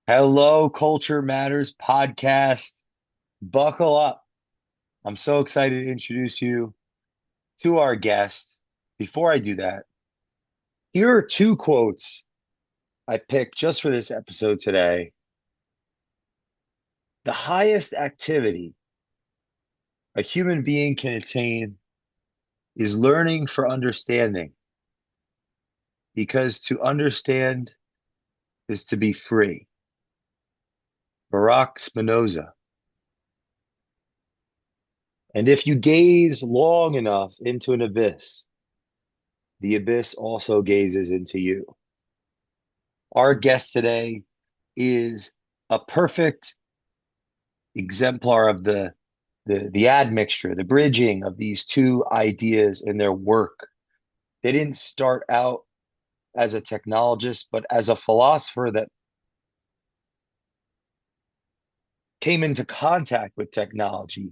Hello, Culture Matters podcast. Buckle up. I'm so excited to introduce you to our guest. Before I do that, here are two quotes I picked just for this episode today. The highest activity a human being can attain is learning for understanding, because to understand is to be free. Baruch Spinoza. And if you gaze long enough into an abyss, the abyss also gazes into you. Our guest today is a perfect exemplar of the admixture, the bridging of these two ideas in their work. They didn't start out as a technologist, but as a philosopher that came into contact with technology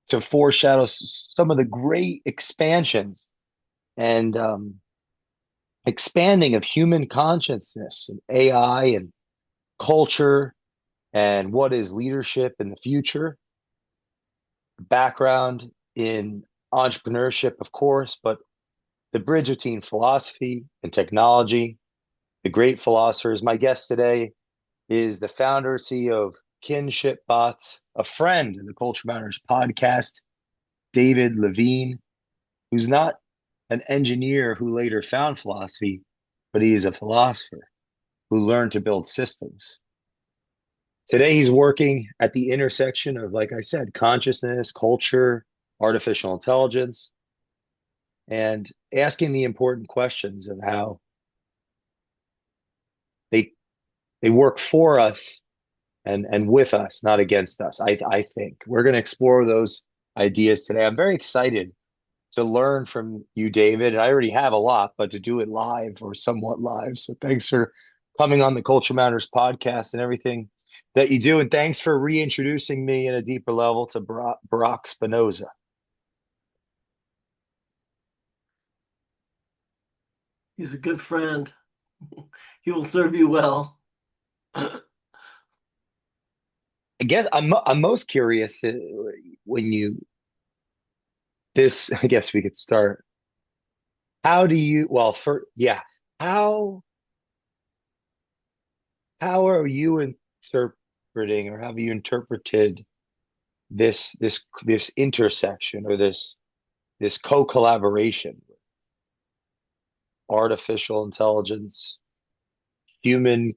to foreshadow some of the great expansions and expanding of human consciousness and AI and culture and what is leadership in the future. Background in entrepreneurship, of course, but the bridge between philosophy and technology, the great philosophers. My guest today is the founder, CEO of Kinship Bots, a friend of the Culture Matters podcast, David Levine, who's not an engineer who later found philosophy, but he is a philosopher who learned to build systems. Today, he's working at the intersection of, like I said, consciousness, culture, artificial intelligence, and asking the important questions of how they they work for us and with us, not against us. I think we're going to explore those ideas today. I'm very excited to learn from you, David. I already have a lot, but to do it live or somewhat live. So thanks for coming on the Culture Matters podcast and everything that you do. And thanks for reintroducing me in a deeper level to Barack Spinoza. He's a good friend. He will serve you well. I guess I'm most curious when you this. I guess we could start. How do you? Well, for yeah, how how are you interpreting, or have you interpreted this intersection, or this co-collaboration with artificial intelligence, human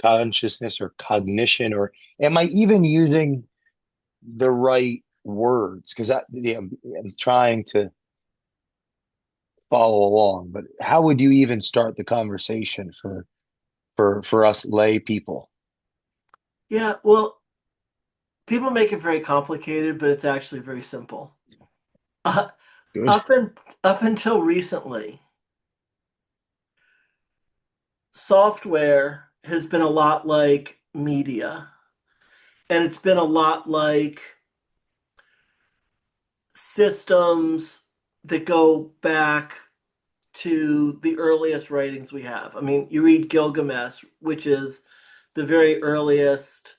consciousness or cognition, or am I even using the right words? Because I'm trying to follow along, but how would you even start the conversation for us lay people? Yeah, well, people make it very complicated, but it's actually very simple. Uh, Good. up and up until recently, software has been a lot like media, and it's been a lot like systems that go back to the earliest writings we have. I mean, you read Gilgamesh, which is the very earliest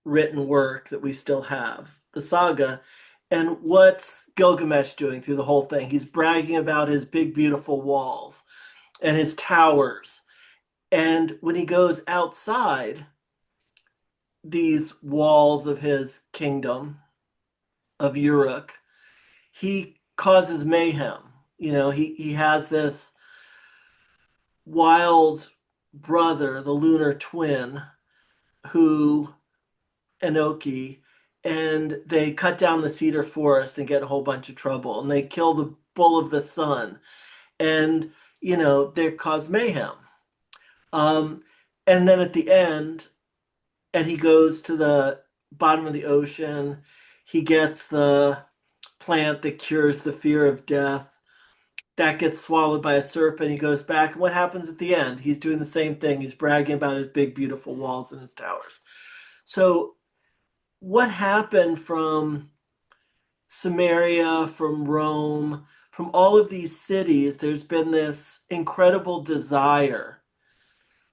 written work that we still have, the saga. And what's Gilgamesh doing through the whole thing? He's bragging about his big, beautiful walls and his towers. And when he goes outside these walls of his kingdom of Uruk, he causes mayhem. He has this wild brother, the lunar twin, who Enoki, and they cut down the cedar forest and get a whole bunch of trouble, and they kill the bull of the sun, and they cause mayhem. Um, and then at the end, and he goes to the bottom of the ocean. He gets the plant that cures the fear of death. That gets swallowed by a serpent. He goes back. And what happens at the end? He's doing the same thing. He's bragging about his big, beautiful walls and his towers. So, what happened from Samaria, from Rome, from all of these cities? There's been this incredible desire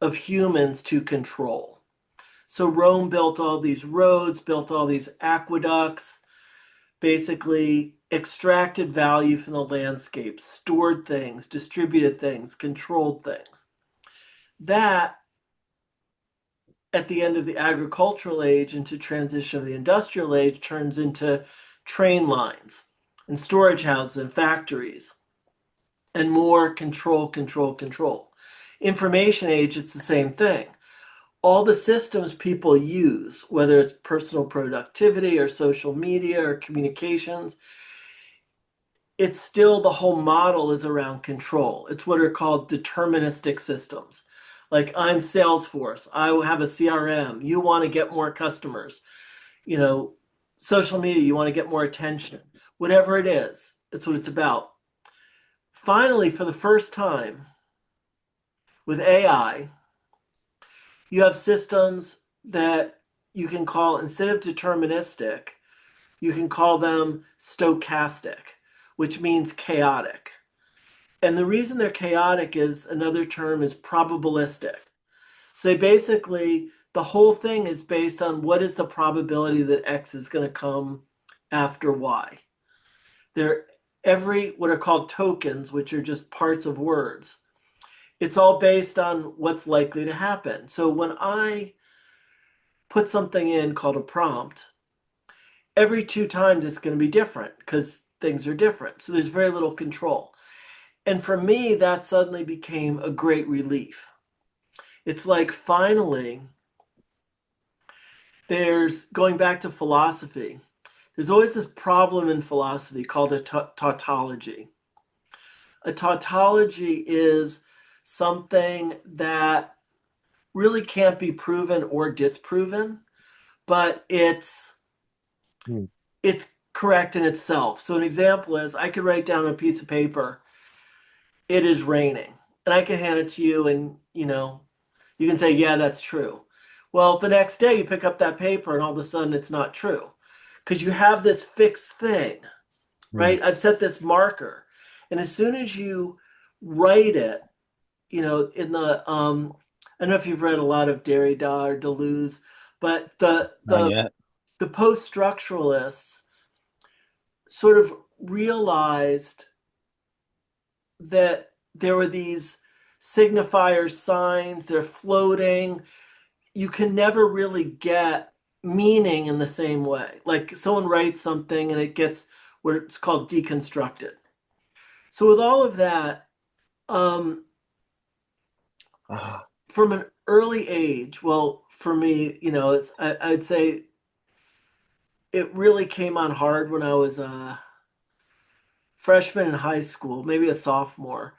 of humans to control. So Rome built all these roads, built all these aqueducts, basically extracted value from the landscape, stored things, distributed things, controlled things. That, at the end of the agricultural age into transition of the industrial age, turns into train lines and storage houses and factories and more control, control, control. Information age, it's the same thing. All the systems people use, whether it's personal productivity or social media or communications, it's still the whole model is around control. It's what are called deterministic systems. Like I'm Salesforce, I have a CRM, you want to get more customers, you know, social media, you want to get more attention, whatever it is, it's what it's about. Finally, for the first time with AI, you have systems that you can call, instead of deterministic, you can call them stochastic, which means chaotic. And the reason they're chaotic is another term is probabilistic. So they basically, the whole thing is based on what is the probability that X is going to come after Y. They're every what are called tokens, which are just parts of words. It's all based on what's likely to happen. So when I put something in called a prompt, every two times it's going to be different because things are different. So there's very little control. And for me, that suddenly became a great relief. It's like finally, there's going back to philosophy. There's always this problem in philosophy called a tautology. A tautology is something that really can't be proven or disproven, but Hmm. it's correct in itself. So an example is I could write down on a piece of paper, it is raining. And I can hand it to you and, you can say, yeah, that's true. Well, the next day you pick up that paper and all of a sudden it's not true because you have this fixed thing, Hmm. right? I've set this marker. And as soon as you write it, in the I don't know if you've read a lot of Derrida or Deleuze, but the Not the yet. the post-structuralists sort of realized that there were these signifier signs, they're floating. You can never really get meaning in the same way. Like someone writes something and it gets what it's called deconstructed. So with all of that, um, Ah. from an early age, well, for me, I'd say it really came on hard when I was a freshman in high school, maybe a sophomore.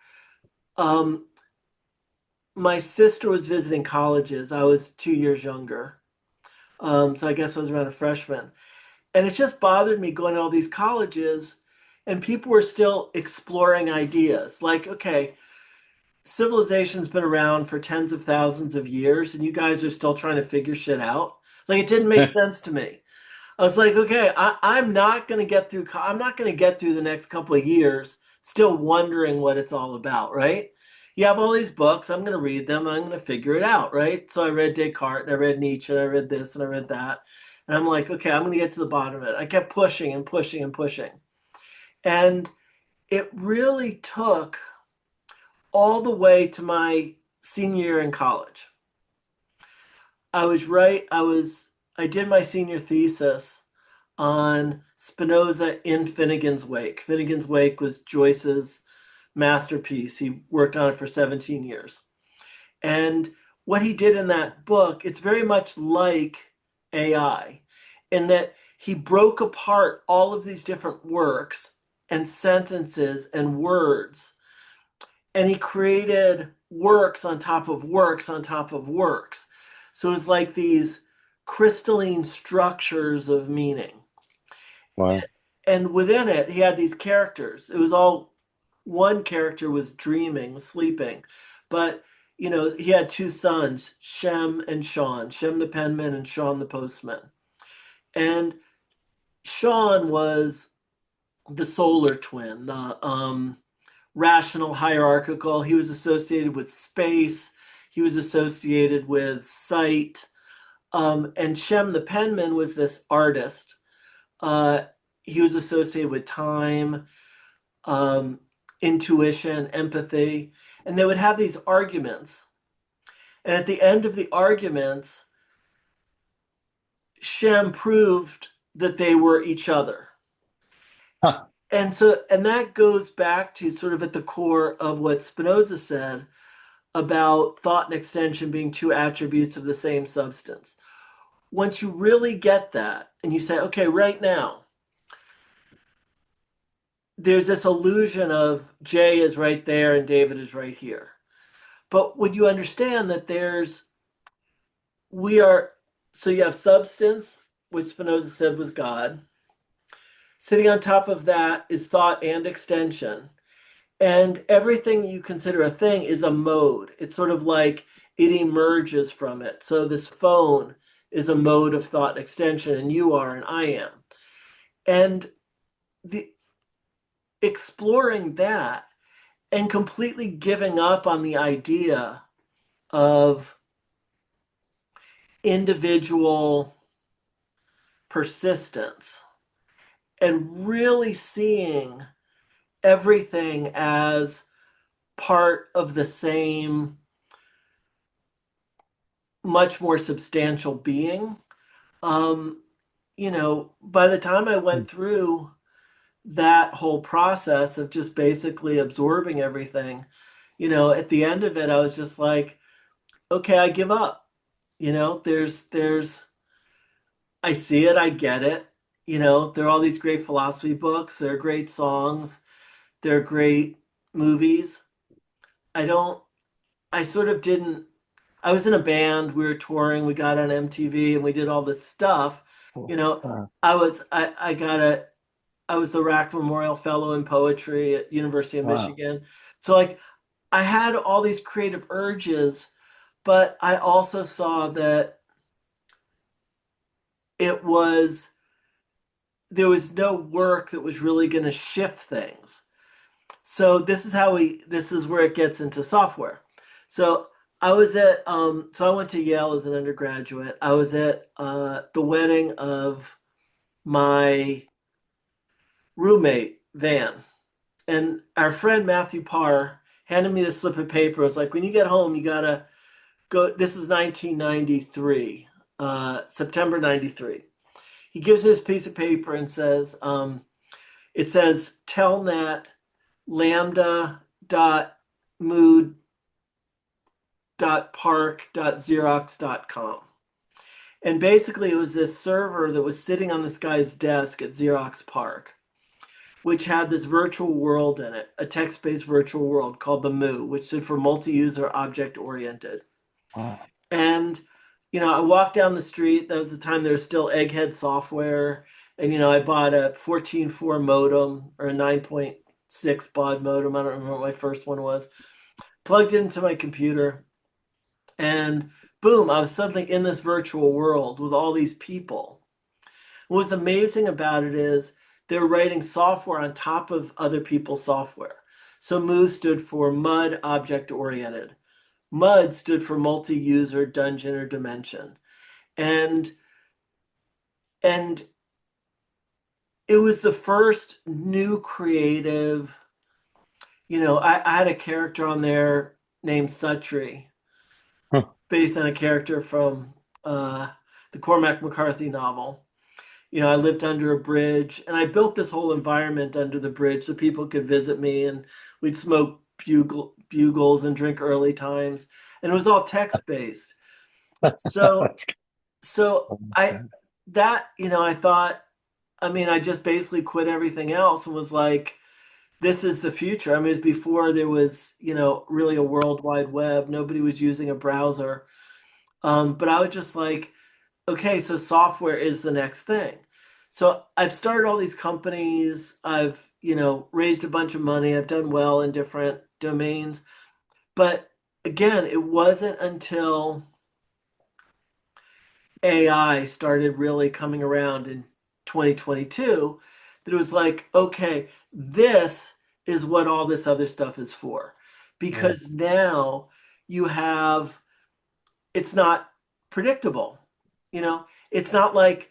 Um, my sister was visiting colleges. I was 2 years younger. So I guess I was around a freshman. And it just bothered me going to all these colleges and people were still exploring ideas. Like, okay, civilization's been around for tens of thousands of years and you guys are still trying to figure shit out. Like it didn't make sense to me. I was like, okay, I'm not going to get through. I'm not going to get through the next couple of years still wondering what it's all about, right? You have all these books. I'm going to read them. I'm going to figure it out, right? So I read Descartes and I read Nietzsche and I read this and I read that. And I'm like, okay, I'm going to get to the bottom of it. I kept pushing and pushing and pushing. And it really took all the way to my senior year in college. I was right. I did my senior thesis on Spinoza in Finnegan's Wake. Finnegan's Wake was Joyce's masterpiece. He worked on it for 17 years. And what he did in that book, it's very much like AI in that he broke apart all of these different works and sentences and words, and he created works on top of works on top of works. So it's like these crystalline structures of meaning. Wow. And within it, he had these characters. It was all one character was dreaming, was sleeping, but he had two sons, Shem and Sean, Shem the penman and Sean the postman. And Sean was the solar twin, the rational hierarchical. He was associated with space. he was associated with sight. And Shem the penman was this artist. Uh, he was associated with time, um, intuition, empathy, and they would have these arguments. And at the end of the arguments, Shem proved that they were each other. Huh. And that goes back to sort of at the core of what Spinoza said about thought and extension being two attributes of the same substance. Once you really get that and you say, okay, right now, there's this illusion of Jay is right there and David is right here. But when you understand that we are, so you have substance, which Spinoza said was God. Sitting on top of that is thought and extension. And everything you consider a thing is a mode. It's sort of like it emerges from it. So this phone is a mode of thought extension, and you are, and I am. And the exploring that and completely giving up on the idea of individual persistence and really seeing everything as part of the same, much more substantial being. Um, by the time I went through that whole process of just basically absorbing everything, at the end of it, I was just like, okay, I give up. I see it, I get it. There are all these great philosophy books, there are great songs, there are great movies. I don't, I sort of didn't, I was in a band, we were touring, we got on MTV and we did all this stuff. You know, I was the Rack Memorial Fellow in Poetry at University of Wow. Michigan. So like I had all these creative urges, but I also saw that it was there was no work that was really going to shift things. So this is where it gets into software. So I went to Yale as an undergraduate. I was at the wedding of my roommate, Van. And our friend Matthew Parr handed me this slip of paper. It was like, when you get home, you gotta go. This was 1993, September 93. He gives me this piece of paper and says, it says telnet lambda dot mood dot park dot xerox dot com. And basically, it was this server that was sitting on this guy's desk at Xerox PARC, which had this virtual world in it, a text-based virtual world called the MU, which stood for multi-user object oriented. Wow. And I walked down the street. That was the time there was still Egghead software, and I bought a 14.4 modem or a 9.6 baud modem. I don't remember what my first one was. Plugged it into my computer, and boom, I was suddenly in this virtual world with all these people. What's amazing about it is they're writing software on top of other people's software. So MU stood for MUD Object Oriented. MUD stood for multi-user dungeon or dimension. And and it was the first new creative, I had a character on there named Suttree, Huh. based on a character from the Cormac McCarthy novel. I lived under a bridge and I built this whole environment under the bridge so people could visit me and we'd smoke bugles and drink early times. And it was all text based. So, That's so I, good. I thought, I just basically quit everything else and was like, this is the future. It was before there was, really a world wide web. Nobody was using a browser. But I was just like, okay, so software is the next thing. So I've started all these companies. I've, raised a bunch of money. I've done well in different domains. But again, it wasn't until AI started really coming around in 2022 that it was like, okay, this is what all this other stuff is for. Right. Because now you have it's not predictable. You know, it's not like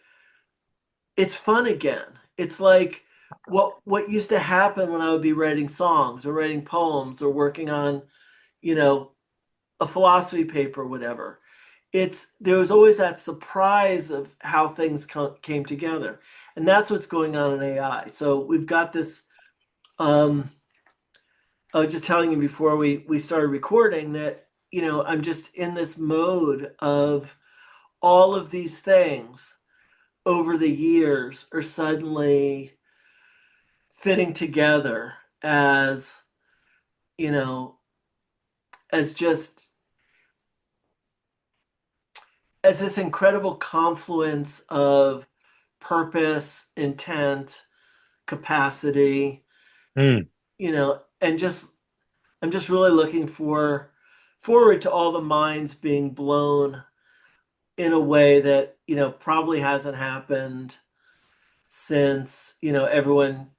it's fun again. It's like what used to happen when I would be writing songs or writing poems or working on, you know, a philosophy paper or whatever. It's there was always that surprise of how things came together. And that's what's going on in AI. So we've got this I was just telling you before we started recording that, I'm just in this mode of all of these things over the years are suddenly fitting together as, you know, as just as this incredible confluence of purpose, intent, capacity, Hmm. and just I'm just really looking forward to all the minds being blown in a way that, probably hasn't happened since, everyone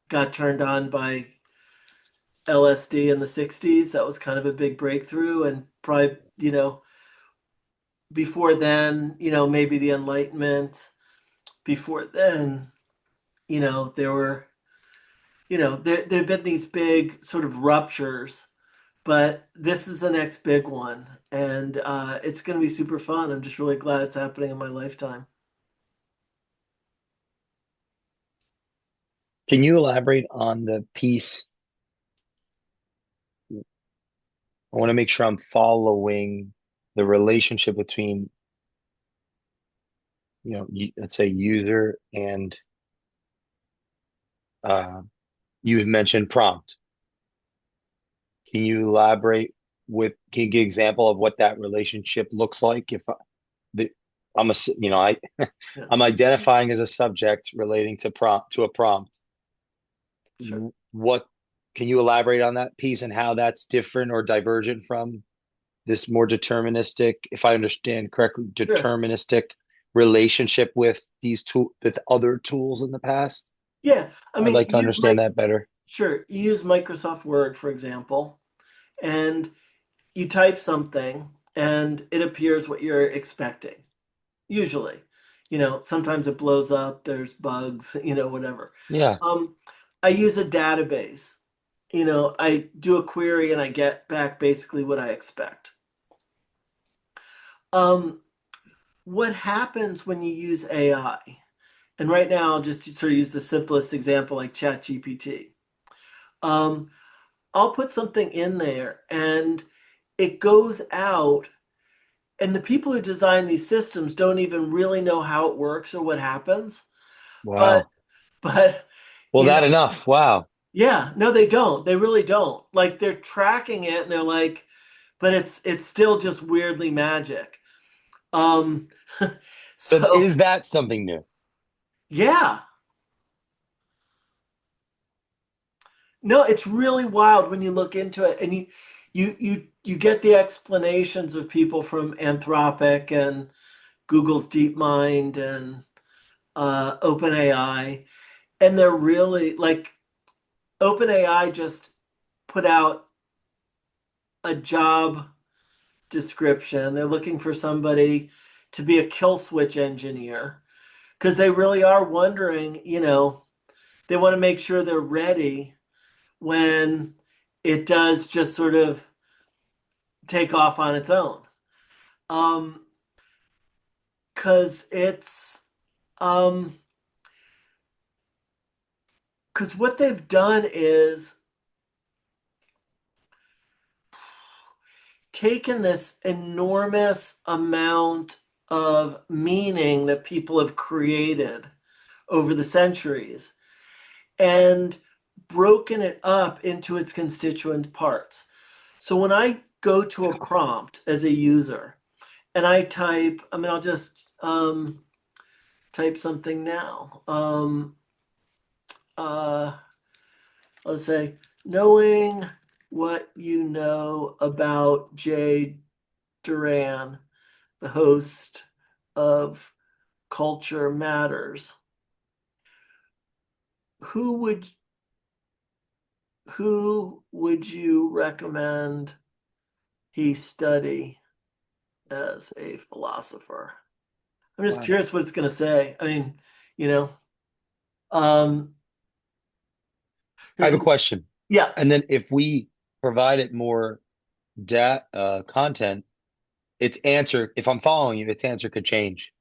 got turned on by LSD in the 60s. That was kind of a big breakthrough. And probably, before then, maybe the Enlightenment. Before then, there were, there've been these big sort of ruptures, but this is the next big one. And it's going to be super fun. I'm just really glad it's happening in my lifetime. Can you elaborate on the piece? I want to make sure I'm following the relationship between, let's say user and uh, you had mentioned prompt. Can you elaborate can you give an example of what that relationship looks like? If the, I'm a, s- you know, I, Yeah, I'm identifying as a subject relating to a prompt. sure. What can you elaborate on that piece and how that's different or divergent from this more deterministic, if I understand correctly, Sure. deterministic relationship with other tools in the past? Yeah. I I'd mean, like to understand that better. You use Microsoft Word, for example, and you type something and it appears what you're expecting, usually. Sometimes it blows up, there's bugs, whatever. Yeah. Um, I use a database. I do a query and I get back basically what I expect. Um, what happens when you use AI? And right now, I'll just sort of use the simplest example like ChatGPT. Um, I'll put something in there and it goes out, and the people who design these systems don't even really know how it works or what happens. But, Wow. but, Well, you know, that enough. Wow. yeah, no, they don't. They really don't. Like they're tracking it and they're like, but it's still just weirdly magic. Um, So so is that something new? yeah, no, it's really wild when you look into it and you get the explanations of people from Anthropic and Google's DeepMind and OpenAI, and they're really like OpenAI just put out a job description. They're looking for somebody to be a kill switch engineer because they really are wondering, they want to make sure they're ready when it does just sort of take off on its own. Um, because it's um, because what they've done is taken this enormous amount of meaning that people have created over the centuries and broken it up into its constituent parts. So when I go to a prompt as a user and I'll just type something now. Uh, let's say, knowing what you know about Jay Duran, the host of Culture Matters. Who would who would you recommend he study? as a philosopher. I'm just Wow. curious what it's going to say. I mean, you know, um, I here's have a question. yeah. And then if we provide it more content, its answer, if I'm following you, its answer could change.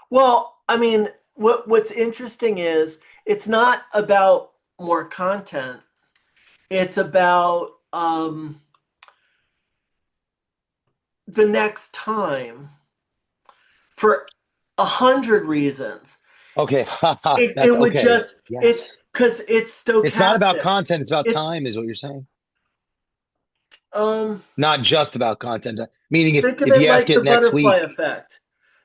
Well, I mean, what's interesting is it's not about more content. It's about the next time for 100 reasons. Okay, haha, It that's would okay. just it's Yes. because it's It's not about stochastic. content, it's about It's time, is what you're saying. um Not just about content. Meaning think of if it you ask like the it next butterfly week. effect.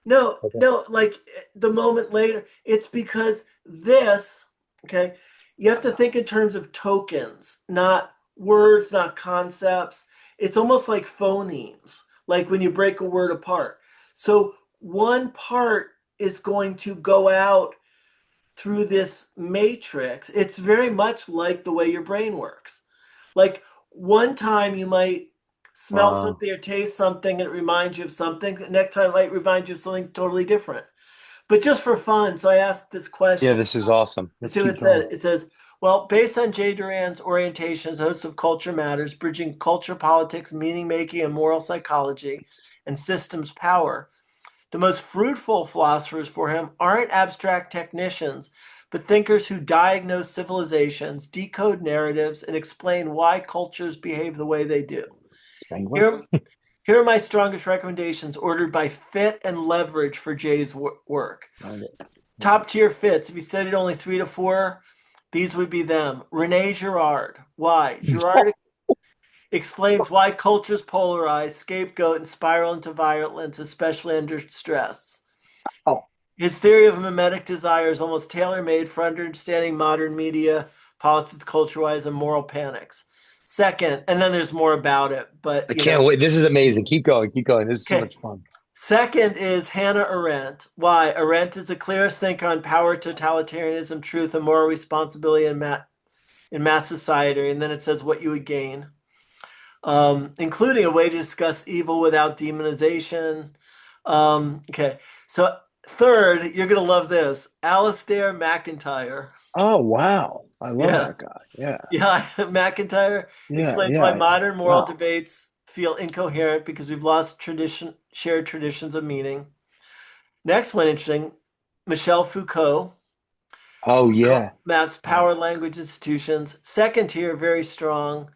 No, Okay. no, like the moment later, it's because this, okay, you have to think in terms of tokens, not words, not concepts. It's almost like phonemes, like when you break a word apart. So one part is going to go out through this matrix. It's very much like the way your brain works. Like one time you might smell Wow. something or taste something and it reminds you of something. The next time it might remind you of something totally different. But just for fun, so I asked this Yeah, question. this is awesome. Let's Let's see what keep it said. going. It says, well, based on Jay Duran's orientations, host of Culture Matters, bridging culture, politics, meaning making, and moral psychology, and systems power, the most fruitful philosophers for him aren't abstract technicians, but thinkers who diagnose civilizations, decode narratives, and explain why cultures behave the way they do. Spangler? Here, here are my strongest recommendations ordered by fit and leverage for Jay's work. Find it. Top tier fits, if you studied only 3 to 4, these would be them. Rene Girard. Why? Girard explains why cultures polarize, scapegoat, and spiral into violence, especially under stress. Oh, His theory of mimetic desire is almost tailor-made for understanding modern media, politics, culture-wise, and moral panics. Second, and then there's more about it, but I can't wait. This is amazing. Keep going. Keep going. This is so okay. much fun. Second is Hannah Arendt. Why? Arendt is the clearest thinker on power, totalitarianism, truth, and moral responsibility in mass society. And then it says what you would gain, including a way to discuss evil without demonization. Okay, so third, you're gonna love this, Alistair McIntyre. Oh, wow. I love Yeah, that guy. Yeah. yeah. McIntyre Yeah. explains why Yeah. modern moral Wow. debates feel incoherent because we've lost shared traditions of meaning. Next one, interesting. Michel Foucault, Oh, yeah. mass Wow. power language institutions. Second tier, very strong,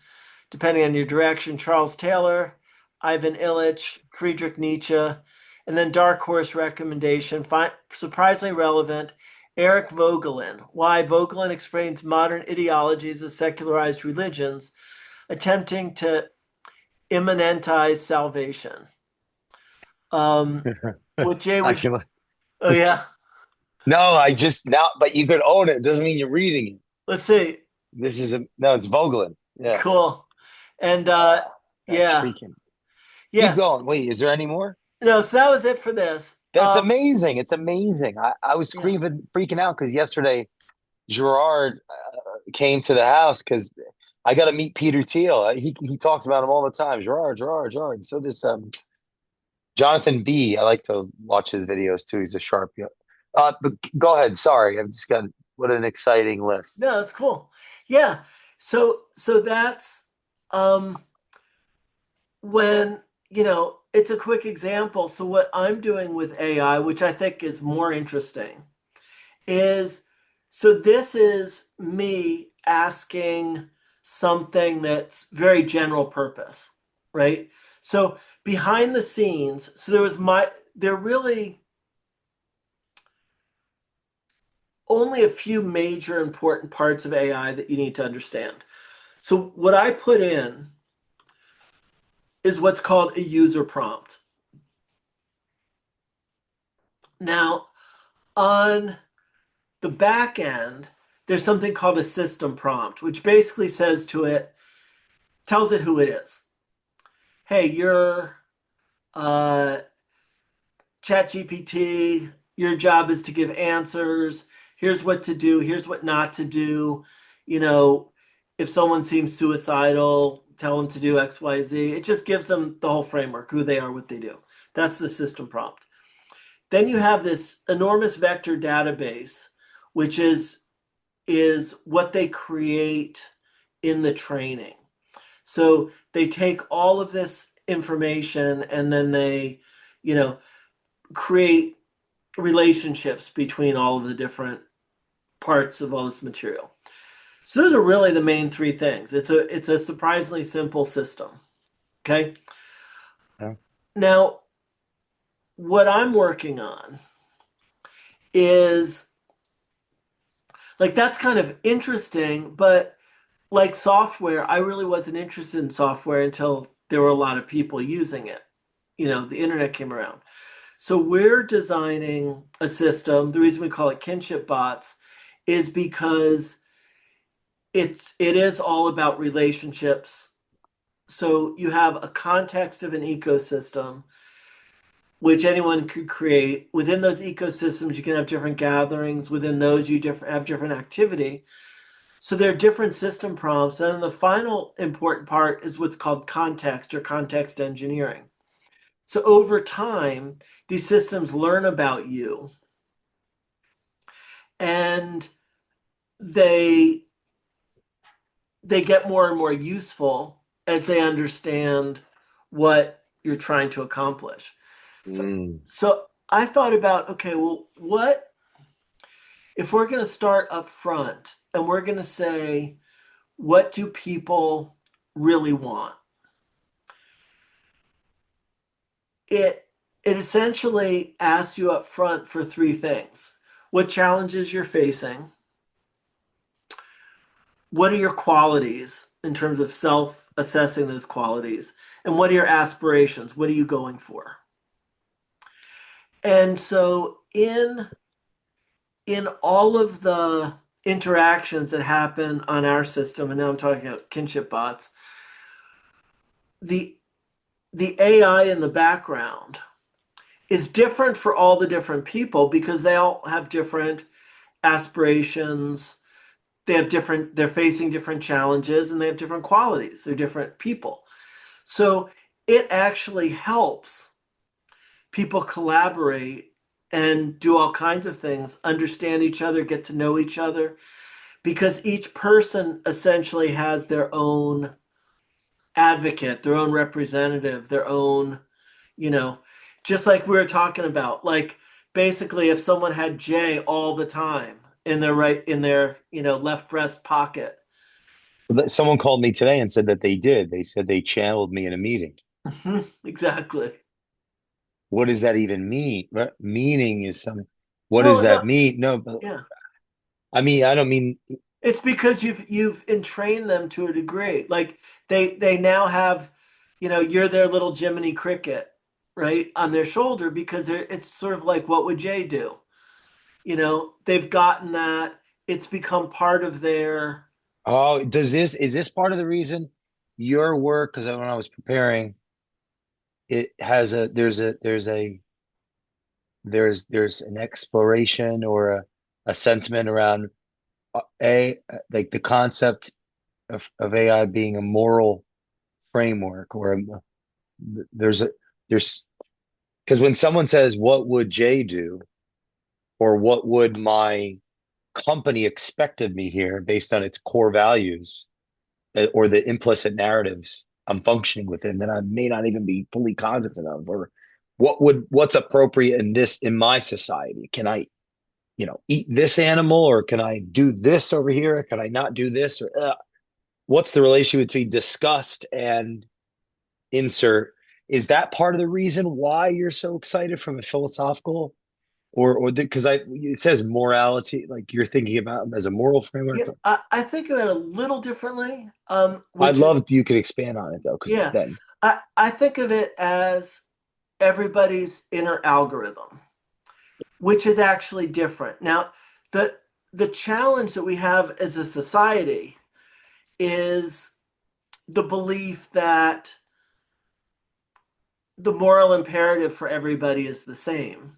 depending on your direction. Charles Taylor, Ivan Illich, Friedrich Nietzsche, and then dark horse recommendation, surprisingly relevant. Eric Vogelin. Why? Vogelin explains modern ideologies as secularized religions, attempting to immanentize salvation. What Jay I would, feel like, oh yeah, no, I just now, but you could own it. Doesn't mean you're reading it. let's see. This is no, it's Vogelin. Yeah. Cool. And Wow. That's yeah, freaking. Keep yeah. going. Wait, is there any more? No, so that was it for this. That's amazing. It's amazing. I was Yeah. freaking out because yesterday Gerard came to the house because I got to meet Peter Thiel. He talks about him all the time. Gerard. And so this Jonathan B. I like to watch his videos too. He's a sharp. Yeah. But go ahead. Sorry, I've just got what an exciting list. No, that's cool. Yeah. So that's um when, it's a quick example. So what I'm doing with AI, which I think is more interesting, is so this is me asking something that's very general purpose, right? So behind the scenes, so there really only a few major important parts of AI that you need to understand. So what I put in is what's called a user prompt. Now, on the back end, there's something called a system prompt, which basically says to it, tells it who it is. Hey, you're uh, ChatGPT. Your job is to give answers. Here's what to do. Here's what not to do. You know, if someone seems suicidal, tell them to do X, Y, Z. It just gives them the whole framework, who they are, what they do. That's the system prompt. Then you have this enormous vector database, which is what they create in the training. So they take all of this information and then they, you know, create relationships between all of the different parts of all this material. So those are really the main three things. It's a surprisingly simple system. Okay. Yeah. Now, what I'm working on is like that's kind of interesting, but like software, I really wasn't interested in software until there were a lot of people using it. The internet came around. So we're designing a system. The reason we call it kinship bots is because it is all about relationships. So you have a context of an ecosystem, which anyone could create. Within those ecosystems, you can have different gatherings. Within those, you have different activity. So there are different system prompts. And then the final important part is what's called context or context engineering. So over time, these systems learn about you and they they get more and more useful as they understand what you're trying to accomplish. So, Mm. so I thought about, okay, well, what if we're going to start up front and we're going to say, what do people really want? It it essentially asks you up front for three things. What challenges you're facing? What are your qualities in terms of self-assessing those qualities? And what are your aspirations? What are you going for? And so in all of the interactions that happen on our system, and now I'm talking about kinship bots, the the AI in the background is different for all the different people because they all have different aspirations. They're facing different challenges and they have different qualities. They're different people. So it actually helps people collaborate and do all kinds of things, understand each other, get to know each other, because each person essentially has their own advocate, their own representative, their own, you know, just like we were talking about. Like basically if someone had Jay all the time in their left breast pocket. Someone called me today and said that they did. They said they channeled me in a meeting. Exactly. What does that even mean? Meaning is some. What does Well, no, that mean? No, but yeah. I mean, I don't mean. It's because you've entrained them to a degree. Like they now have, you're their little Jiminy Cricket, right, on their shoulder because it's sort of like what would Jay do? They've gotten that. It's become part of their. Oh, is this part of the reason your work? Because when I was preparing, it has a there's an exploration or a sentiment around like the concept of AI being a moral framework there's a there's because when someone says what would Jay do or what would my company expect of me here based on its core values or the implicit narratives I'm functioning within that I may not even be fully cognizant of, or what's appropriate in my society. Can I, eat this animal, or can I do this over here? Can I not do this? Or what's the relation between disgust and insert? Is that part of the reason why you're so excited from a philosophical or because it says morality, like you're thinking about them as a moral framework? Yeah, I think of it a little differently, I'd which is, love if you could expand on it though, because yeah, then I think of it as everybody's inner algorithm, which is actually different. Now, the the challenge that we have as a society is the belief that the moral imperative for everybody is the same.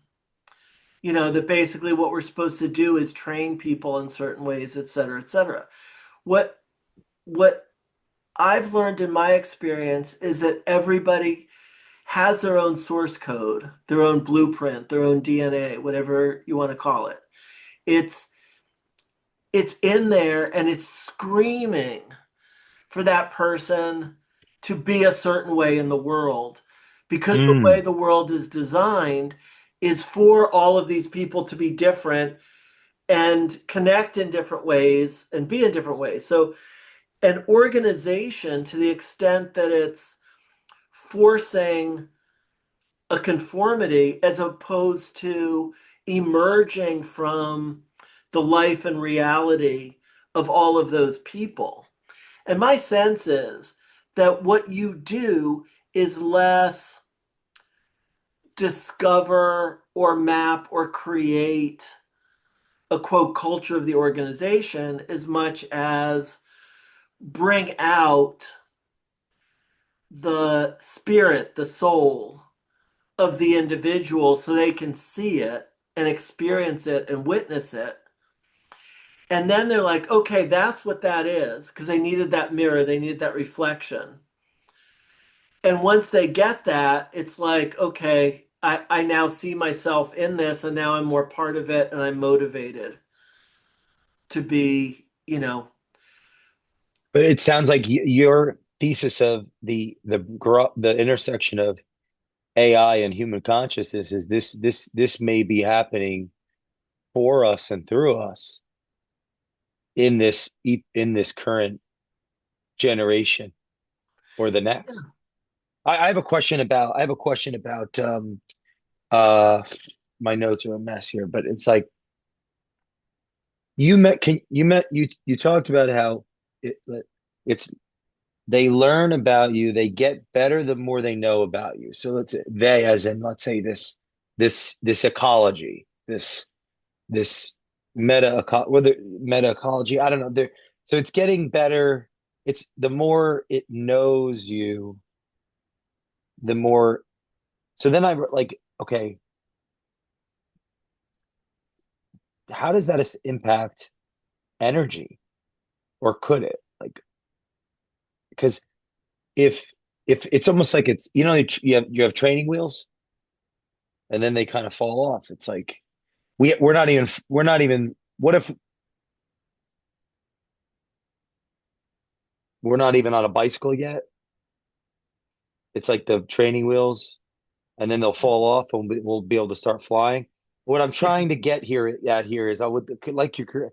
That basically what we're supposed to do is train people in certain ways, et cetera, et cetera. What what I've learned in my experience is that everybody has their own source code, their own blueprint, their own DNA, whatever you want to call it. It's it's in there and it's screaming for that person to be a certain way in the world because the way Mm. the world is designed is for all of these people to be different and connect in different ways and be in different ways. So an organization, to the extent that it's forcing a conformity as opposed to emerging from the life and reality of all of those people. And my sense is that what you do is less discover or map or create a quote culture of the organization as much as bring out the spirit, the soul of the individual so they can see it and experience it and witness it. And then they're like, okay, that's what that is, because they needed that mirror, they needed that reflection. And once they get that, it's like, okay, I now see myself in this and now I'm more part of it and I'm motivated to be, But it sounds like your thesis of the intersection of AI and human consciousness is this may be happening for us and through us in this current generation or the next. I have a question about uh my notes are a mess here, but it's like you talked about how it it's they learn about you, they get better the more they know about you. So they as in let's say this ecology, this whether meta ecology, I don't know. So it's getting better. It's the more it knows you, the more. So then I like, okay, how does that impact energy, or could it? Like, because if if it's almost like it's you have training wheels, and then they kind of fall off. It's like we're not even. What if we're not even on a bicycle yet? It's like the training wheels and then they'll fall off and we'll be able to start flying. What I'm trying to get here at here is I would like your career.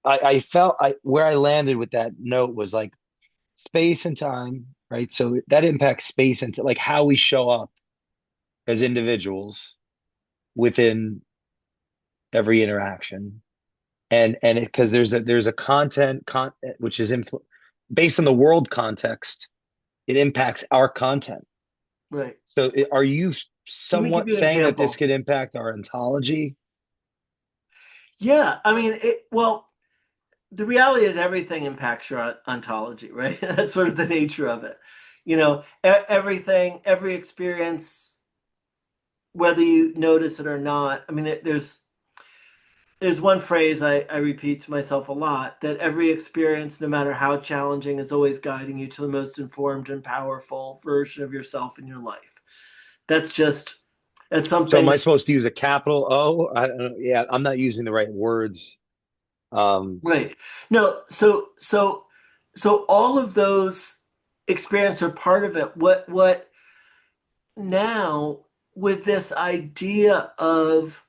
I felt where I landed with that note was like space and time, right? So that impacts space and like how we show up as individuals within every interaction. And because there's a which is based on the world context, it impacts our content. right. So are you Let me give somewhat you an saying that this example. could impact our ontology? Yeah, I mean, well, the reality is everything impacts your ontology, right? That's sort of the nature of it. Everything, every experience, whether you notice it or not. I mean, there's one phrase I repeat to myself a lot that every experience, no matter how challenging, is always guiding you to the most informed and powerful version of yourself in your life. That's just, that's So am something, I supposed to use a capital O? Yeah, I'm not using the right words. Um, right? No, so all of those experiences are part of it. What now with this idea of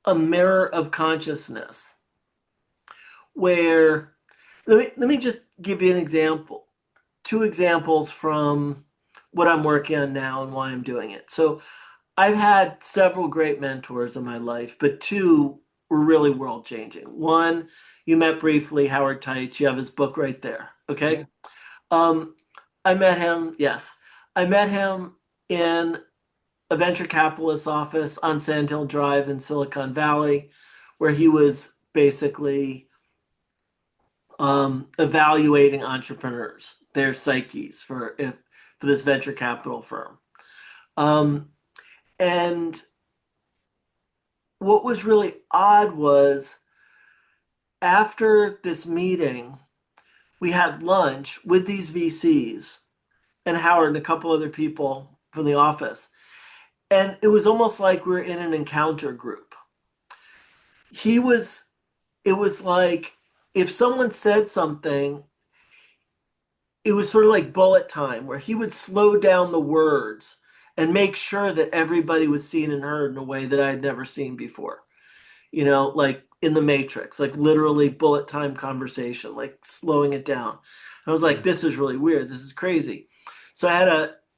a mirror of consciousness, where let me just give you an example. Two examples from what I'm working on now and why I'm doing it. So I've had several great mentors in my life, but two were really world changing. One, you met briefly, Howard Teich. You have his book right there. yeah. Okay. Um, I met him, yes. I met him in a venture capitalist office on Sand Hill Drive in Silicon Valley, where he was basically evaluating entrepreneurs, their psyches for this venture capital firm. Um, and what was really odd was after this meeting, we had lunch with these VCs and Howard and a couple other people from the office. And it was almost like we were in an encounter group. He was, it was like if someone said something, it was sort of like bullet time where he would slow down the words and make sure that everybody was seen and heard in a way that I had never seen before. Like in the Matrix, like literally bullet time conversation, like slowing it down. I was like, this is really weird. This is crazy. So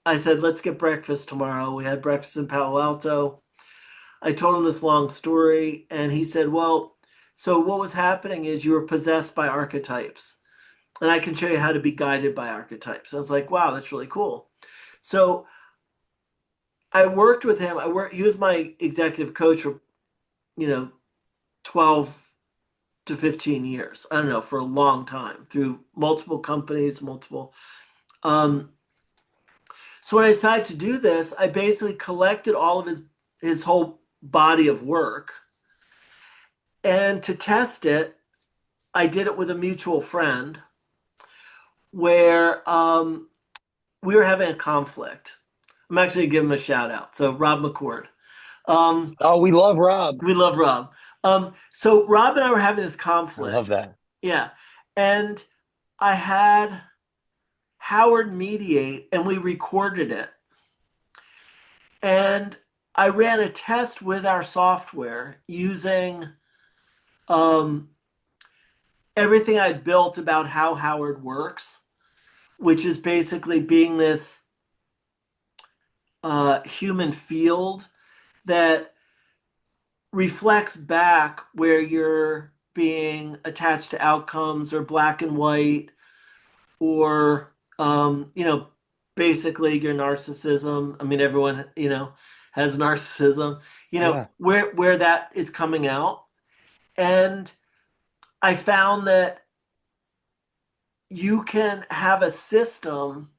I said, let's get breakfast tomorrow. We had breakfast in Palo Alto. I told him this long story, and he said, well, so what was happening is you were possessed by archetypes, and I can show you how to be guided by archetypes. I was like, wow, that's really cool. So I worked with him. He was my executive coach for, you know, 12 to 15 years. I don't know, for a long time through multiple companies, multiple. Um, so when I decided to do this, I basically collected all of his whole body of work. And to test it, I did it with a mutual friend where we were having a conflict. I'm actually giving him a shout out. So Rob McCord. Um, Oh, we love Rob. we love Rob. So Rob and I were having this I love conflict. that. Yeah. And I had Howard mediate and we recorded it. And I ran a test with our software using um, everything I'd built about how Howard works, which is basically being this human field that reflects back where you're being attached to outcomes or black and white or basically your narcissism. I mean, everyone has narcissism. Yeah. Where that is coming out, and I found that you can have a system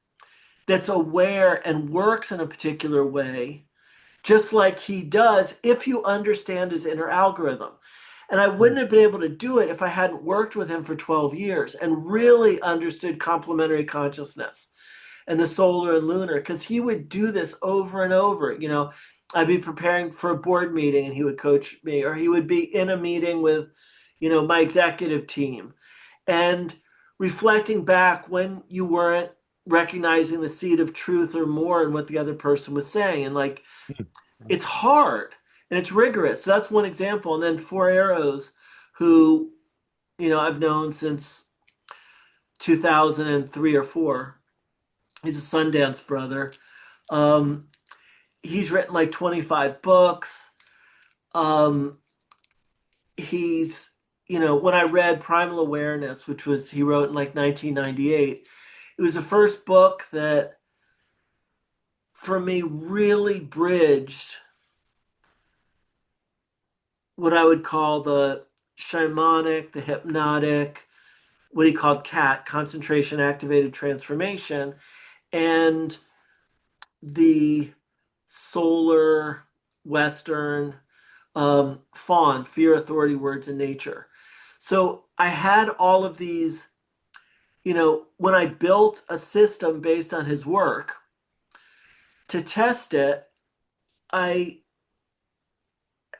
that's aware and works in a particular way, just like he does, if you understand his inner algorithm. And I wouldn't have been able to do it if I hadn't worked with him for 12 years and really understood complementary consciousness and the solar and lunar, because he would do this over and over. I'd be preparing for a board meeting and he would coach me, or he would be in a meeting with, my executive team and reflecting back when you weren't recognizing the seed of truth or more in what the other person was saying. And like, it's hard and it's rigorous. So that's one example. And then Four Arrows, who, I've known since 2003 or four. He's a Sundance brother. Um, he's written like 25 books. Um, he's, when I read Primal Awareness, which was he wrote in like 1998, it was the first book that for me really bridged what I would call the shamanic, the hypnotic, what he called CAT, concentration activated transformation, and the solar Western fawn, fear, authority, words, and nature. So I had all of these, when I built a system based on his work to test it, I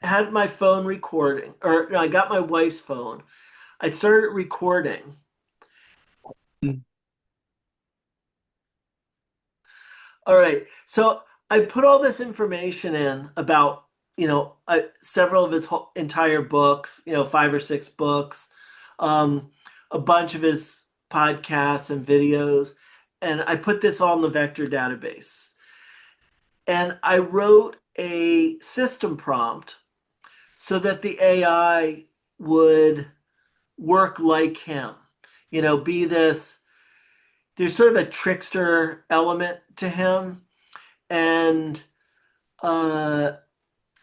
had my phone recording, or no, I got my wife's phone. I started recording. All right. So I put all this information in about, several of his entire books, five or six books, um, a bunch of his podcasts and videos. And I put this all in the vector database. And I wrote a system prompt so that the AI would work like him, be this, there's sort of a trickster element to him. And, uh,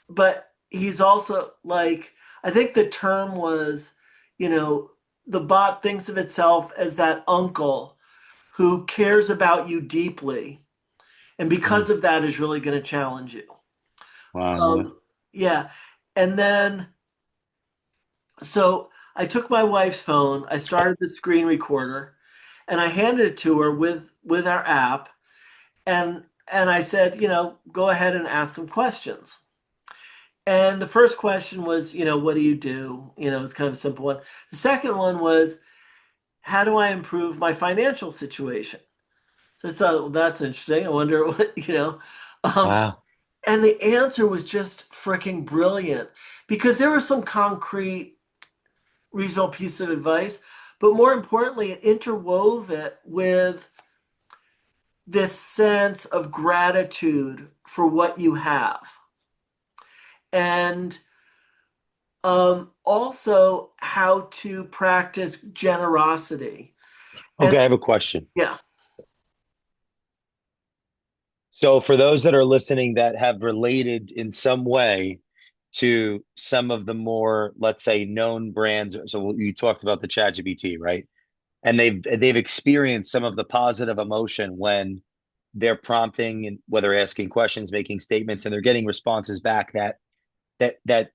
but he's also like, I think the term was, you know, the bot thinks of itself as that uncle who cares about you deeply. And because of that is really going to challenge you. Wow, yeah. Yeah. And then, so I took my wife's phone, I started the screen recorder, and I handed it to her with our app, and I said, go ahead and ask some questions. And the first question was, what do you do? It's kind of a simple one. The second one was, how do I improve my financial situation? So I thought, well, that's interesting. I wonder what. Um, Wow. and the answer was just freaking brilliant because there was some concrete, reasonable piece of advice, but more importantly, it interwove it with this sense of gratitude for what you have. And also how to practice generosity. Okay, And I have a question. yeah, So for those that are listening that have related in some way to some of the more, let's say, known brands. So you talked about the ChatGPT, right? And they've experienced some of the positive emotion when they're prompting and whether asking questions, making statements, and they're getting responses back that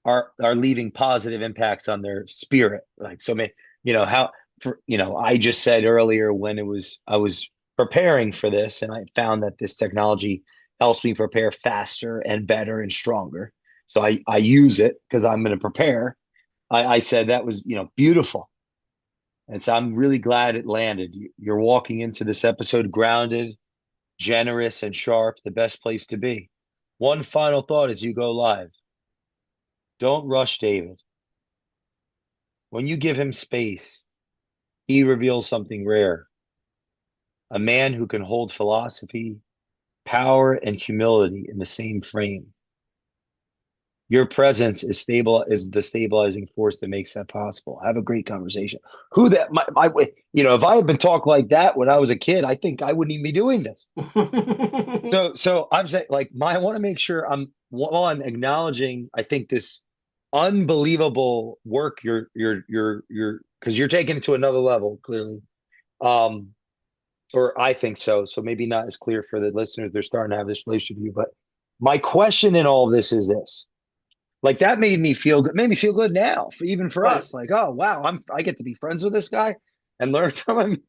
are leaving positive impacts on their spirit. Like so, how for I just said earlier when I was preparing for this, and I found that this technology helps me prepare faster and better and stronger. So I use it because I'm going to prepare. I said that was beautiful, and so I'm really glad it landed. You're walking into this episode grounded, generous, and sharp. The best place to be. One final thought as you go live. Don't rush David. When you give him space, he reveals something rare. A man who can hold philosophy, power, and humility in the same frame. Your presence is the stabilizing force that makes that possible. Have a great conversation. Who that my if I had been talked like that when I was a kid, I think I wouldn't even be doing this. So I'm saying I want to make sure I'm one acknowledging I think this unbelievable work you're because you're taking it to another level clearly. Um or I think so. So maybe not as clear for the listeners. They're starting to have this relationship with you. But my question in all of this is this. Like that made me feel good now, even for right. us. Like, oh wow, I get to be friends with this guy and learn from him.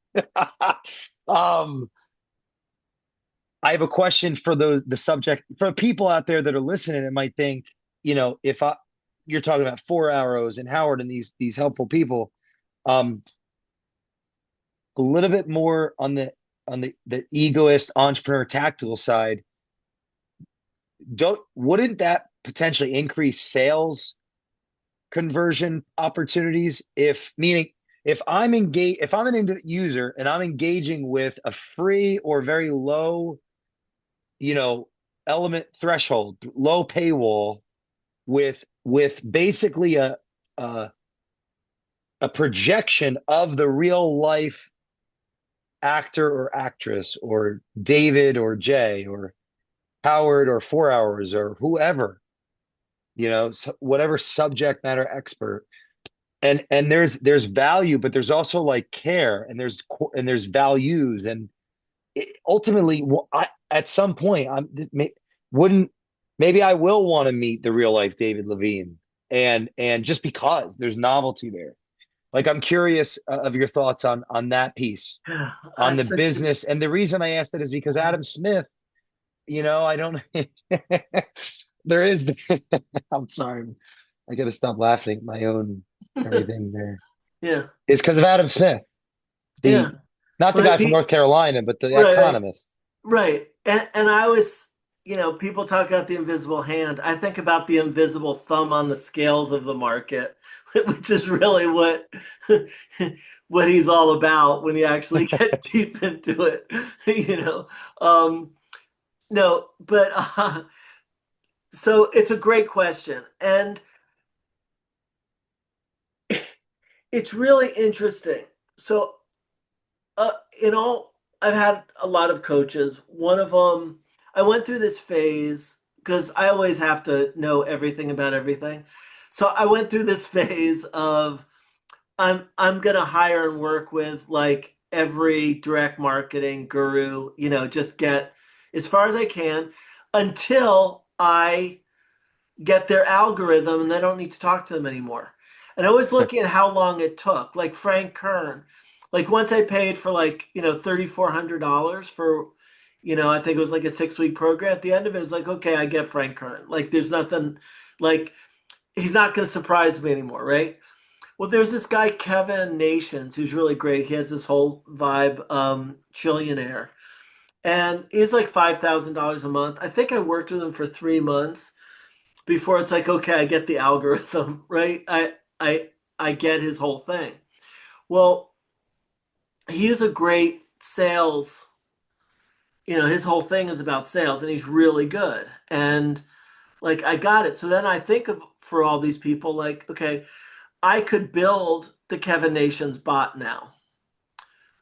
um, I have a question for the subject for people out there that are listening that might think, if you're talking about Four Arrows and Howard and these helpful people, um, a little bit more on the egoist entrepreneur tactical side, don't wouldn't that potentially increase sales conversion opportunities if meaning if I'm an user and I'm engaging with a free or very low, you know, element threshold, low paywall with basically a a projection of the real life actor or actress or David or Jay or Howard or 4 Hours or whoever, whatever subject matter expert. And there's value, but there's also like care and there's values and ultimately, at some point, wouldn't maybe I will want to meet the real life David Levine, and just because there's novelty there. Like I'm curious of your thoughts on that piece, on the That's such business. And the reason I asked it is because Adam Smith, I don't. There is. I'm sorry, I got to stop laughing at my own everything there. yeah, It's because of Adam Smith, yeah. the not the Well, guy from North Carolina, but the right, economist. right. And I was, people talk about the invisible hand. I think about the invisible thumb on the scales of the market, which is really what what he's all about when you actually get deep into it. You know. Um, no, but so it's a great question, and it's really interesting. So, uh, in all, I've had a lot of coaches. One of them, I went through this phase because I always have to know everything about everything. So I went through this phase of I'm gonna hire and work with like every direct marketing guru, just get as far as I can until I get their algorithm and they don't need to talk to them anymore. And I was looking at how long it took, like Frank Kern. Like once I paid for like, $3,400 for, I think it was like a 6 week program. At the end of it, it was like, okay, I get Frank Kern. Like there's nothing like he's not going to surprise me anymore, right? Well, there's this guy, Kevin Nations, who's really great. He has this whole vibe, Chillionaire. And he's like $5,000 a month. I think I worked with him for 3 months before it's like, okay, I get the algorithm, right? I get his whole thing. Well, he is a great sales, his whole thing is about sales and he's really good. And like I got it. So then I think of for all these people, like, okay, I could build the Kevin Nations bot now.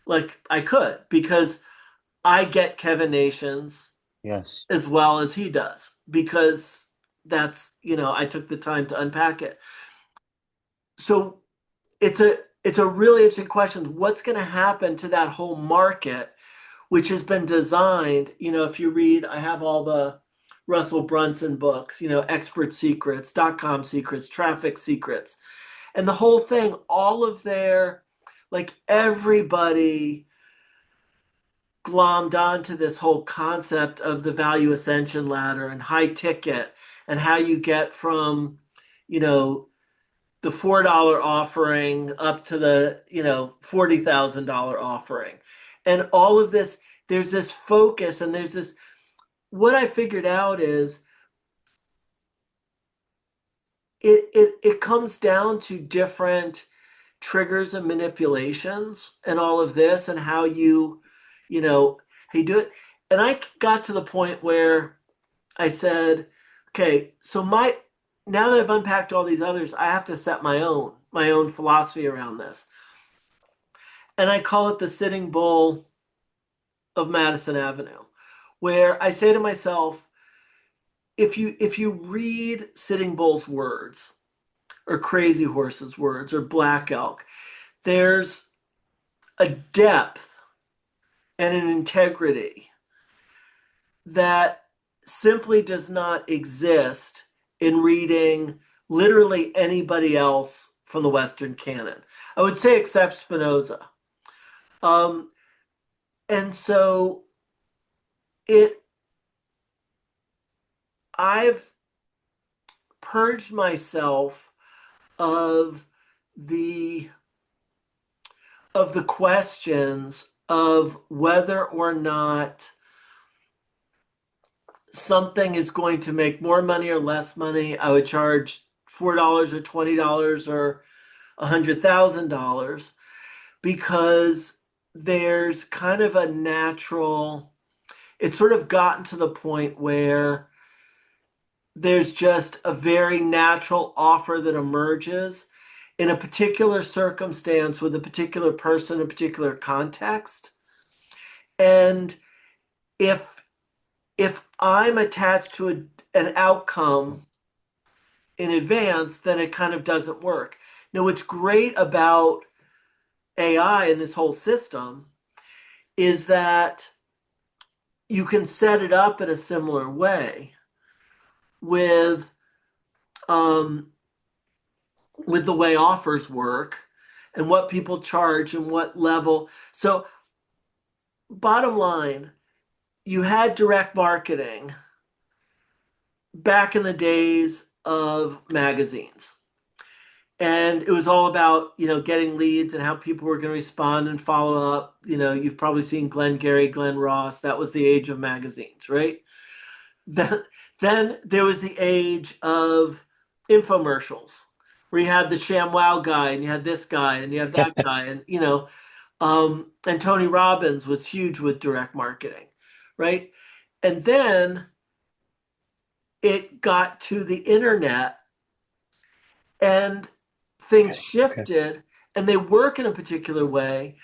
Like I could because I get Kevin Nations Yes. as well as he does because I took the time to unpack it. So it's a really interesting question. What's going to happen to that whole market, which has been designed? If you read, I have all the Russell Brunson books, Expert Secrets, .com Secrets, Traffic Secrets, and the whole thing, all of their, like everybody glommed onto this whole concept of the value ascension ladder and high ticket and how you get from, you know, the $4 offering up to the, $40,000 offering. And all of this, there's this focus and there's this, what I figured out is it comes down to different triggers and manipulations and all of this and you know, how you do it. And I got to the point where I said, okay, so now that I've unpacked all these others, I have to set my own philosophy around this. And I call it the sitting bull of Madison Avenue, where I say to myself, if you read Sitting Bull's words or Crazy Horse's words or Black Elk, there's a depth and an integrity that simply does not exist in reading literally anybody else from the Western canon. I would say except Spinoza. Um, and so it I've purged myself of the questions of whether or not something is going to make more money or less money. I would charge $4 or $20 or $100,000 because there's kind of a natural, it's sort of gotten to the point where there's just a very natural offer that emerges in a particular circumstance with a particular person, a particular context. And if I'm attached to an outcome in advance, then it kind of doesn't work. Now, what's great about AI and this whole system is that you can set it up in a similar way with um, with the way offers work and what people charge and what level. So, bottom line, you had direct marketing back in the days of magazines. And it was all about, getting leads and how people were going to respond and follow up. You've probably seen Glenn Gary, Glenn Ross. That was the age of magazines, right? Then, then there was the age of infomercials where you had the ShamWow guy and you had this guy and you have that guy. And, and Tony Robbins was huge with direct marketing, right? And then it got to the internet and things Okay. Okay. shifted and they work in a particular way.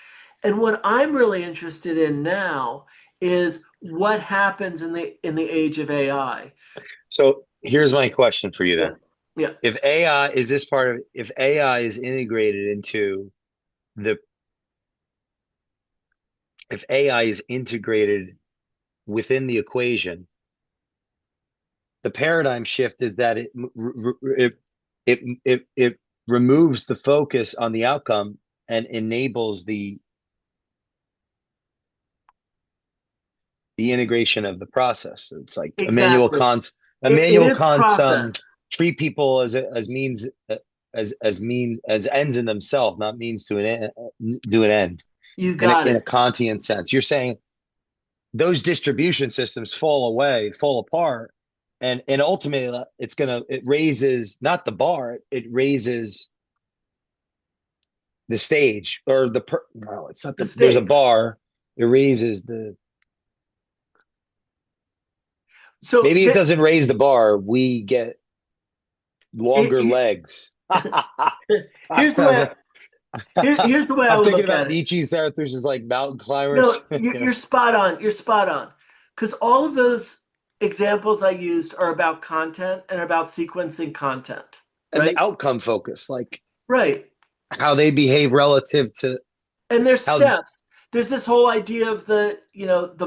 And what I'm really interested in now is what happens in the age of AI. So here's my question for you Yeah. then. Yeah. If AI is integrated into the, if AI is integrated within the equation, the paradigm shift is that it removes the focus on the outcome and enables the the integration of the process. It's like Exactly. It Immanuel is Kant's process. treat people as means as ends in themselves, not means to an end, do an end You got in a it. Kantian sense. You're saying those distribution systems fall away, fall apart, and ultimately it raises not the bar, it raises the stage or no, it's not The there's a stakes. bar, it raises the So maybe it doesn't raise the bar, we get longer it, legs. here's the way here's the way I I'm would thinking look at about it. Nietzsche, Zarathustra's like mountain climbers, No, you're spot on. You're spot on. Because all of those examples I used are about content and about sequencing content, and right? the outcome focus, like Right. how they behave relative to And there's how. steps. There's this whole idea of the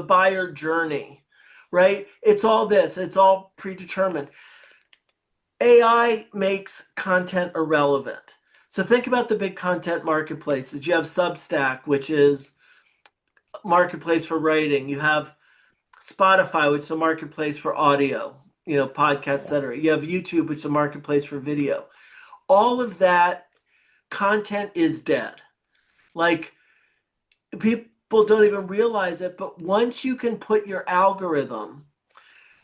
buyer journey, right? It's all this, it's all predetermined. AI makes content irrelevant. So think about the big content marketplaces. You have Substack, which is a marketplace for writing. You have Spotify, which is a marketplace for audio, podcasts, Yeah. etc. You have YouTube, which is a marketplace for video. All of that content is dead. Like people don't even realize it, but once you can put your algorithm,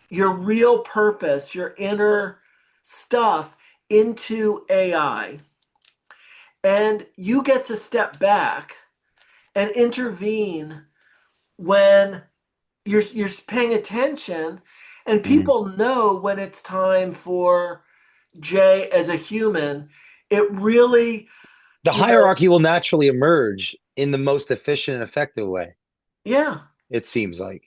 your real purpose, your inner stuff into AI, and you get to step back and intervene when you're paying attention, and Mhm. people know when it's time for Jay as a human. It really, The you know, hierarchy will naturally emerge in the most efficient and effective way, yeah, it seems like.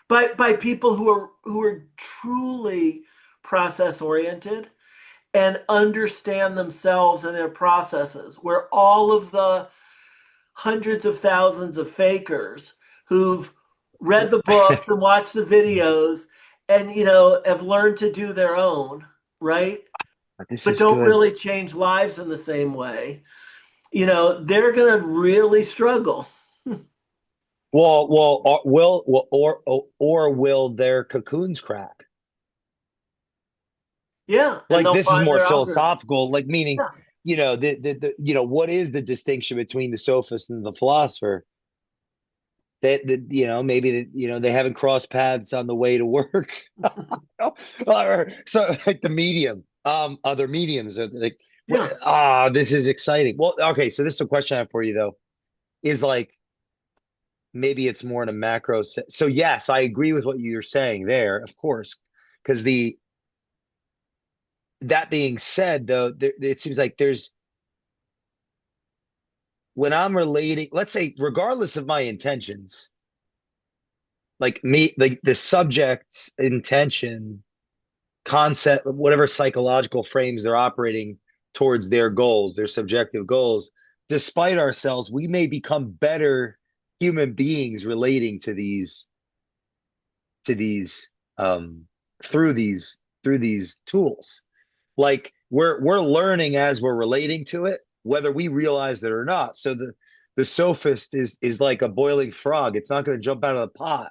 by people who are truly process oriented and understand themselves and their processes, where all of the hundreds of thousands of fakers who've read the books and watched the videos and have learned to do their own, right? This But is don't good. really change lives in the same way. They're going to really struggle. Or will their cocoons crack? Yeah, and Like they'll this is find more their algorithm. philosophical, like meaning, Yeah. what is the distinction between the sophist and the philosopher? Maybe they haven't crossed paths on the way to work. Or so like the medium, other mediums are like, Yeah. this is exciting. Well, okay, so this is a question I have for you though, is like maybe it's more in a macro sense. So yes, I agree with what you're saying there, of course, because the that being said, though, it seems like there's when I'm relating, let's say, regardless of my intentions, like me, like the subject's intention, concept, whatever psychological frames they're operating towards their goals, their subjective goals, despite ourselves, we may become better human beings relating to these through these tools. Like we're learning as we're relating to it, whether we realize it or not. So the sophist is like a boiling frog. It's not going to jump out of the pot.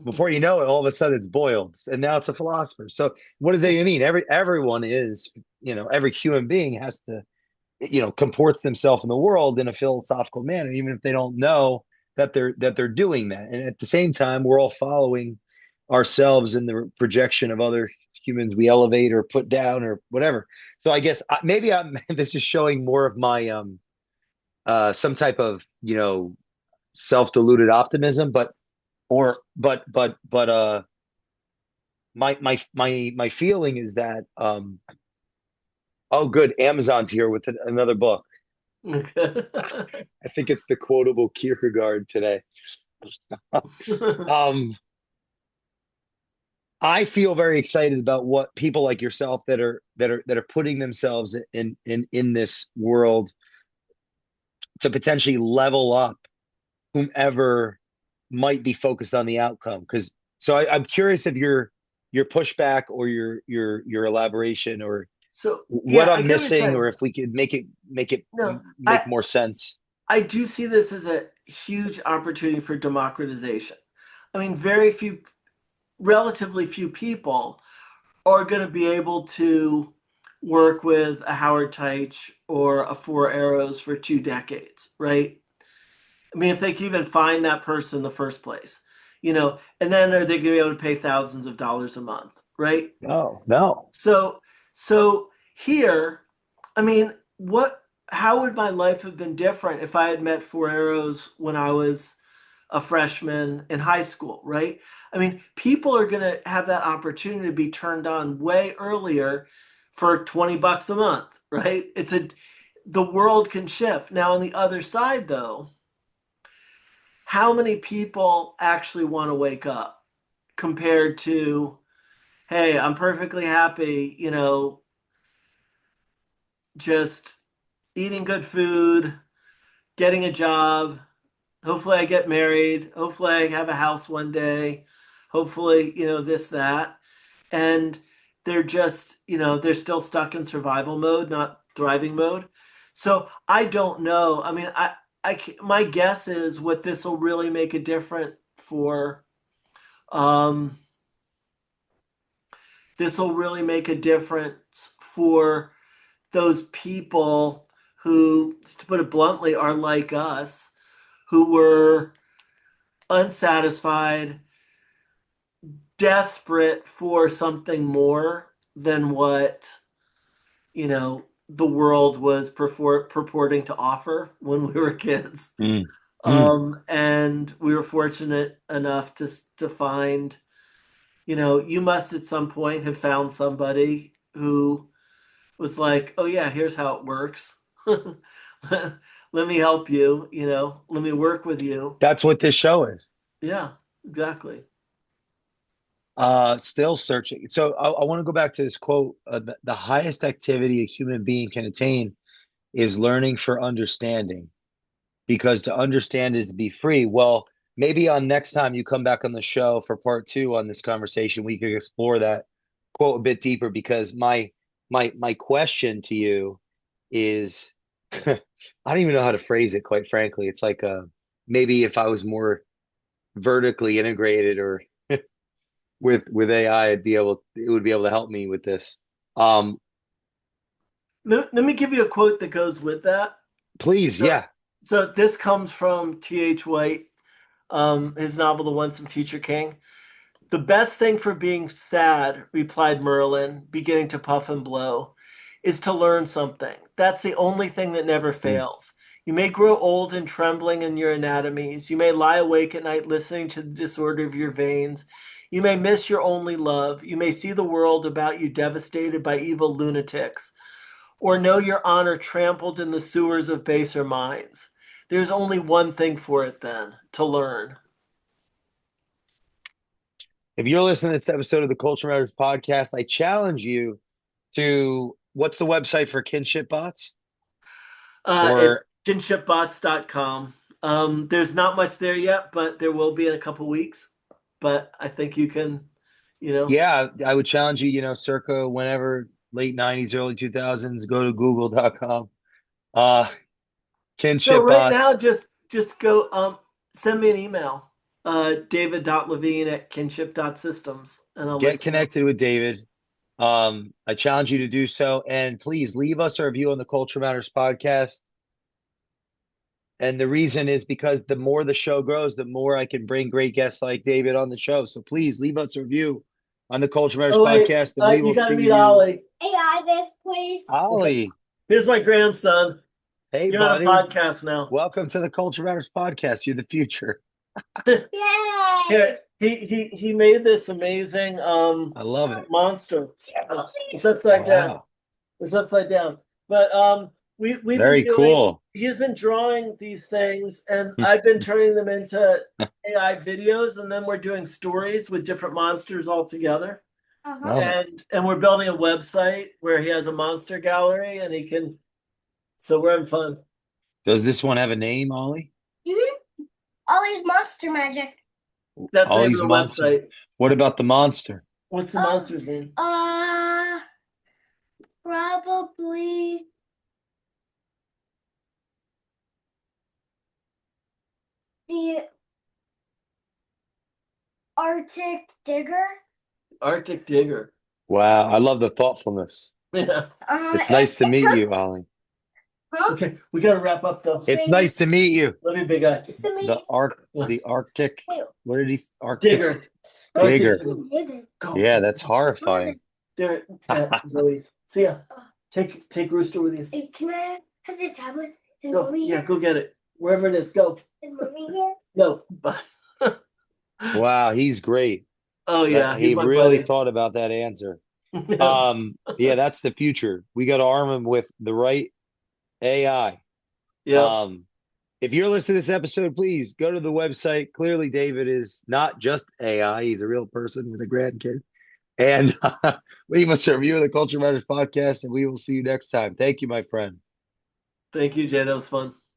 Before you know it, all of a sudden it's boiled, and now it's a philosopher. So what does that even mean? Everyone is, every human being has to, comports themselves in the world in a philosophical manner, even if they don't know that they're doing that. And at the same time, we're all following ourselves in the projection of other humans we elevate or put down or whatever. So I guess maybe I'm this is showing more of my some type of self-deluded optimism, but my feeling is that oh good, Amazon's here with another book. I think it's the quotable Kierkegaard today. um I feel very excited about what people like yourself that are putting themselves in this world to potentially level up whomever might be focused on the outcome. Because I'm curious if your pushback or your elaboration or So what yeah, I I'm get what you're missing, or saying. if we could No, make more sense. I do see this as a huge opportunity for democratization. I mean, relatively few people are going to be able to work with a Howard Teich or a Four Arrows for 2 decades, right? I mean, if they can even find that person in the first place, and then are they going to be able to pay thousands of dollars a month, right? No, no. So, so here, I mean, how would my life have been different if I had met Four Arrows when I was a freshman in high school, right? I mean, people are going to have that opportunity to be turned on way earlier for $20 a month, right? The world can shift. Now, on the other side, though, how many people actually want to wake up compared to, hey, I'm perfectly happy, just eating good food, getting a job. Hopefully, I get married. Hopefully, I have a house one day. Hopefully, this, that. And they're still stuck in survival mode, not thriving mode. So I don't know. I mean, my guess is what this will really make a difference for. Um, this will really make a difference for those people who, to put it bluntly, are like us, who were unsatisfied, desperate for something more than what, the world was purporting to offer when we were kids. Mm, mm. And we were fortunate enough to find, you must at some point have found somebody who was like, oh yeah, here's how it works. Let me help you, let me work with you. That's what this show is. Yeah, exactly. Still searching. So I want to go back to this quote. The highest activity a human being can attain is learning for understanding, because to understand is to be free. Well, maybe on next time you come back on the show for part two on this conversation, we could explore that quote a bit deeper, because my question to you is I don't even know how to phrase it, quite frankly. It's like maybe if I was more vertically integrated or with AI, it would be able to help me with this. Um, Let me give you a quote that goes with that. Please, So, yeah. so this comes from T.H. White, his novel The Once and Future King. The best thing for being sad, replied Merlin, beginning to puff and blow, is to learn something. That's the only thing that never Mm. fails. You may grow old and trembling in your anatomies. You may lie awake at night listening to the disorder of your veins. You may miss your only love. You may see the world about you devastated by evil lunatics, or know your honor trampled in the sewers of baser minds. There's only one thing for it then, to learn. If you're listening to this episode of the Culture Matters podcast, I challenge you to, what's the website for kinship bots? It's Or kinshipbots.com. There's not much there yet, but there will be in a couple weeks. But I think you can, you know. yeah, I would challenge you, circa whenever, late 90s, early 2000s, go to google.com. Uh So Kinship right now, bots. just go send me an email, david.levine at kinship.systems, and I'll Get let you know. connected with David. I challenge you to do so. And please leave us a review on the Culture Matters podcast. And the reason is because the more the show grows, the more I can bring great guests like David on the show. So please leave us a review on the Culture Matters Oh wait, podcast, and we you will got to see meet you. Ollie. AI this, please. Okay. Ollie, Here's my grandson. hey, You're on a buddy. podcast now. Welcome to the Culture Matters podcast. You're the future. Yay! Here, he made this amazing I love it. monster. It's upside down. Wow. It's upside down. But we've been Very doing. cool. He's been drawing these things, and I've been turning them into AI videos, and then we're doing stories with different monsters all together. Uh-huh. Love it. And we're building a website where he has a monster gallery, and he can. So we're having fun. Does this one have a name, Ollie? Mm-hmm. Ollie's Monster Magic. That's the name of Ollie's the monster. website. What about the monster? What's the monster's name? Probably the Arctic digger. Arctic digger. Wow, I love the thoughtfulness. Yeah. It's nice to It meet took, you, Ollie. huh? Okay, we gotta wrap up though. It's nice to meet you. Love you, big guy. It's the The me. the Arctic. What did he? Arctic Digger. Arctic digger. digger. Go. Yeah, that's horrifying. There, Zoe's. See ya. Take Rooster with you. Hey, can I have the tablet? Is Go. mommy Yeah, here? go get it. Wherever it is, go. Is mommy here? No. Bye. Wow, he's great. Oh That yeah, he's he my really buddy. thought about that answer. Yeah. Yeah, that's the future. We got to arm him with the right AI. Yep. Um, if you're listening to this episode, please go to the website. Clearly, David is not just AI; he's a real person with a grandkid. And leave us a review of the Culture Matters podcast, and we will see you next time. Thank you, my friend. Thank you, Jay. That was fun.